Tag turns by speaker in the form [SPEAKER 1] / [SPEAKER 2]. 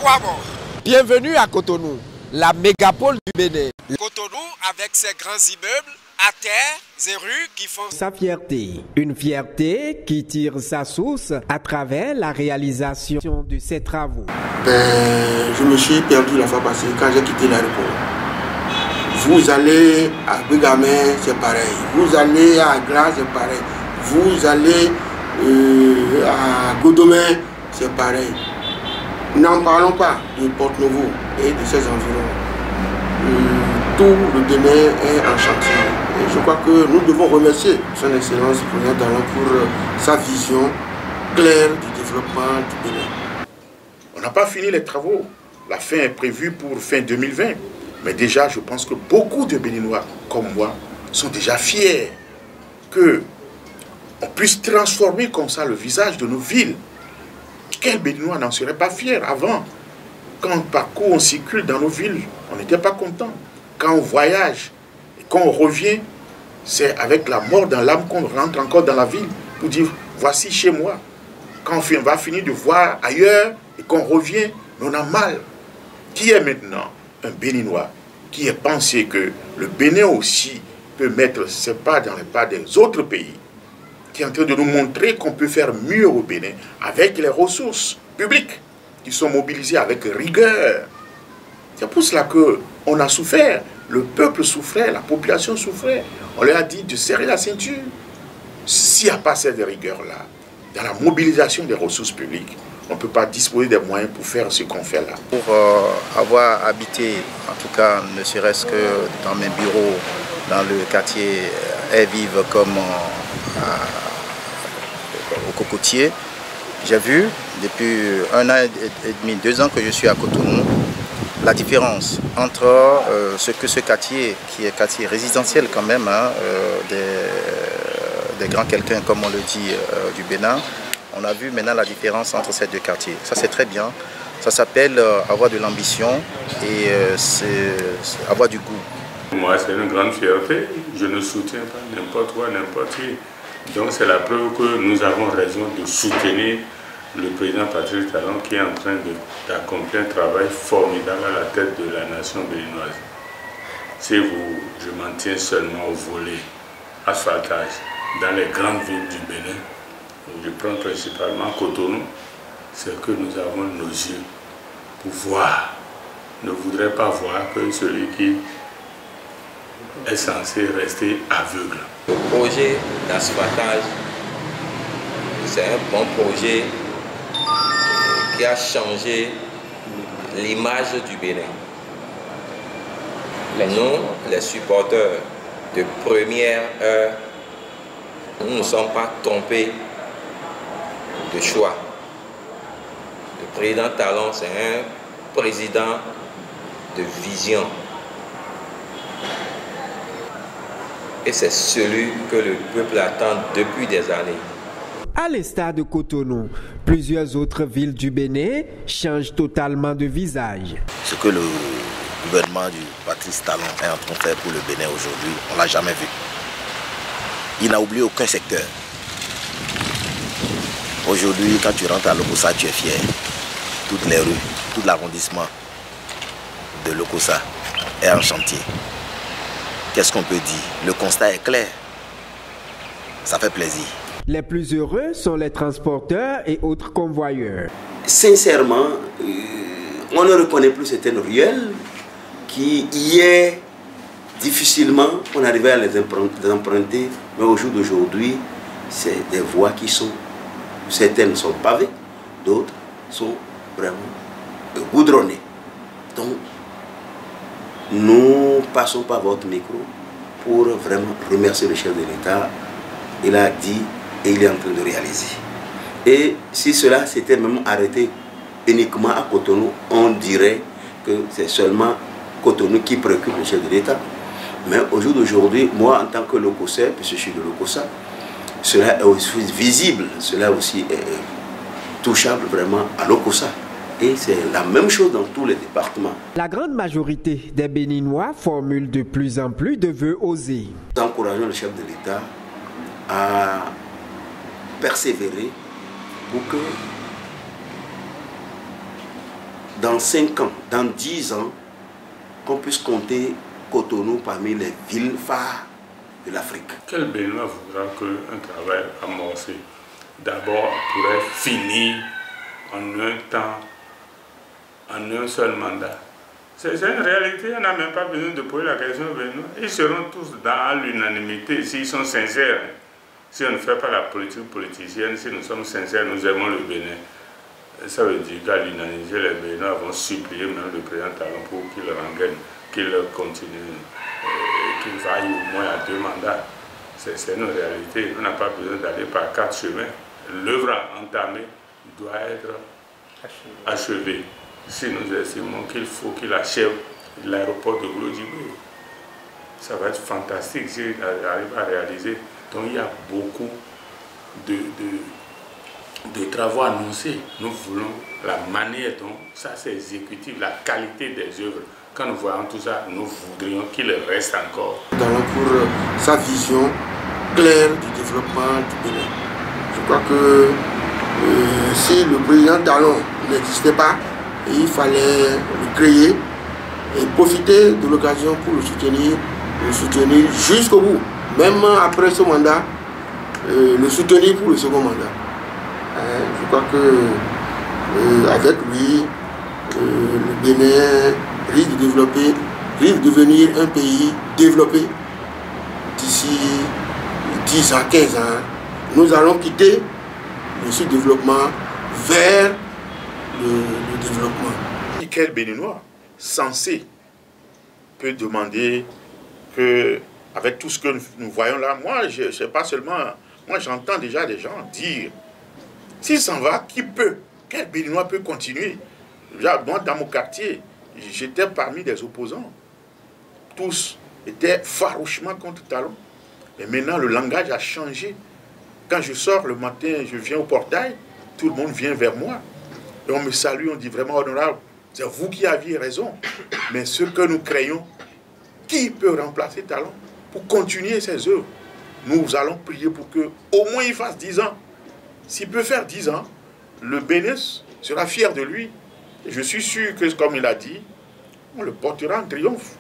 [SPEAKER 1] Kwabo.
[SPEAKER 2] Bienvenue à Cotonou, la mégapole du Bénin.
[SPEAKER 1] Cotonou avec ses grands immeubles à terre et rues qui font
[SPEAKER 2] Sa fierté, une fierté qui tire sa source à travers la réalisation de ses travaux.
[SPEAKER 3] Je me suis perdu la fois passée quand j'ai quitté l'aéroport. Vous allez à Bigamé, c'est pareil. Vous allez à Glace, c'est pareil. Vous allez à Godomé, c'est pareil. N'en parlons pas de Porte-Nouveau et de ses environs. Tout le Bénin est en chantier. Et je crois que nous devons remercier son Excellence le Président Talon pour sa vision claire du développement du Bénin.
[SPEAKER 4] On n'a pas fini les travaux. La fin est prévue pour fin 2020. Mais déjà, je pense que beaucoup de Béninois, comme moi, sont déjà fiers qu'on puisse transformer comme ça le visage de nos villes. Quel Béninois n'en serait pas fier avant? Quand on parcourt, on circule dans nos villes, on n'était pas content. Quand on voyage et qu'on revient, c'est avec la mort dans l'âme qu'on rentre encore dans la ville pour dire, voici chez moi. Quand on va finir de voir ailleurs et qu'on revient, on a mal. Qui est maintenant un Béninois qui ait pensé que le Bénin aussi peut mettre ses pas dans les pas des autres pays, qui est en train de nous montrer qu'on peut faire mieux au Bénin avec les ressources publiques qui sont mobilisées avec rigueur. C'est pour cela qu'on a souffert, le peuple souffrait, la population souffrait. On leur a dit de serrer la ceinture. S'il n'y a pas cette rigueur-là, dans la mobilisation des ressources publiques, on ne peut pas disposer des moyens pour faire ce qu'on fait là.
[SPEAKER 5] Pour avoir habité, en tout cas, ne serait-ce que dans mes bureaux, dans le quartier Air Vive comme au Cocotier, j'ai vu depuis 1 an et demi, 2 ans que je suis à Cotonou, la différence entre ce quartier, qui est quartier résidentiel quand même, hein, des grands quelqu'un comme on le dit du Bénin. On a vu maintenant la différence entre ces deux quartiers. Ça c'est très bien. Ça s'appelle avoir de l'ambition et avoir du goût.
[SPEAKER 6] Moi c'est une grande fierté. Je ne soutiens pas n'importe quoi, n'importe qui. Donc c'est la preuve que nous avons raison de soutenir le président Patrice Talon qui est en train d'accomplir un travail formidable à la tête de la nation béninoise. Si je m'en tiens seulement au volet asphaltage dans les grandes villes du Bénin, je prends principalement Cotonou, c'est que nous avons nos yeux pour voir. Ne voudrais pas voir que celui qui est censé rester aveugle.
[SPEAKER 7] Le projet d'asphaltage, c'est un bon projet qui a changé l'image du Bénin. Nous, les supporters de première heure, nous ne sommes pas trompés de choix. Le président Talon, c'est un président de vision. Et c'est celui que le peuple attend depuis des années.
[SPEAKER 2] À l'instar de Cotonou, plusieurs autres villes du Bénin changent totalement de visage.
[SPEAKER 5] Ce que le gouvernement du Patrice Talon est en train de faire pour le Bénin aujourd'hui, on ne l'a jamais vu. Il n'a oublié aucun secteur. Aujourd'hui, quand tu rentres à Lokossa, tu es fier. Toutes les rues, tout l'arrondissement de Lokossa est en chantier. Qu'est-ce qu'on peut dire? Le constat est clair. Ça fait plaisir.
[SPEAKER 2] Les plus heureux sont les transporteurs et autres convoyeurs.
[SPEAKER 3] Sincèrement, on ne reconnaît plus certaines ruelles qui hier, difficilement, on arrivait à les emprunter. Mais au jour d'aujourd'hui, c'est des voies qui sont, certaines sont pavées, d'autres sont vraiment goudronnées. Donc, nous passons par votre micro pour vraiment remercier le chef de l'État. Il a dit et il est en train de réaliser. Et si cela s'était même arrêté uniquement à Cotonou, on dirait que c'est seulement Cotonou qui préoccupe le chef de l'État. Mais au jour d'aujourd'hui, moi en tant que Lokossa, puisque je suis de Lokossa, cela est aussi visible, cela aussi est touchable vraiment à Lokossa. Et c'est la même chose dans tous les départements.
[SPEAKER 2] La grande majorité des Béninois formule de plus en plus de vœux osés.
[SPEAKER 3] Nous encourageons le chef de l'État à persévérer pour que dans 5 ans, dans 10 ans, qu'on puisse compter Cotonou parmi les villes phares de l'Afrique.
[SPEAKER 6] Quel Béninois voudra qu'un travail amorcé d'abord pourrait finir en un temps, en un seul mandat? C'est une réalité, on n'a même pas besoin de poser la question aux Béninois. Ils seront tous dans l'unanimité s'ils sont sincères. Si on ne fait pas la politique politicienne, si nous sommes sincères, nous aimons le Bénin. Ça veut dire qu'à l'unanimité, les Béninois vont supplier même le président Talon pour qu'il rengaine, qu'il continue, qu'il vaille au moins à 2 mandats. C'est une réalité. On n'a pas besoin d'aller par 4 chemins. L'œuvre entamée doit être achevée. Si nous estimons qu'il faut qu'il achève l'aéroport de Glodjibou, ça va être fantastique s'il arrive à réaliser. Donc il y a beaucoup de travaux annoncés. Nous voulons la manière dont ça s'est exécuté, la qualité des œuvres. Quand nous voyons tout ça, nous voudrions qu'il reste encore.
[SPEAKER 3] Pour sa vision claire du développement du Bénin. Je crois que si le président Talon n'existait pas, il fallait le créer et profiter de l'occasion pour le soutenir jusqu'au bout. Même après ce mandat, le soutenir pour le second mandat. Je crois que avec lui, le Bénin risque de devenir un pays développé d'ici 10 à 15 ans. Nous allons quitter le sous-développement vers le développement.
[SPEAKER 4] Quel Béninois censé peut demander que, avec tout ce que nous voyons là, moi, je sais pas seulement, moi j'entends déjà des gens dire, s'il s'en va, qui peut? Quel Béninois peut continuer? Moi, dans mon quartier, j'étais parmi des opposants. Tous étaient farouchement contre Talon. Mais maintenant, le langage a changé. Quand je sors le matin, je viens au portail, tout le monde vient vers moi. Et on me salue, on dit vraiment honorable, c'est vous qui aviez raison. Mais ce que nous craignons, qui peut remplacer Talon pour continuer ses œuvres? Nous allons prier pour qu'au moins il fasse 10 ans. S'il peut faire 10 ans, le Bénin sera fier de lui. Et je suis sûr que, comme il a dit, on le portera en triomphe.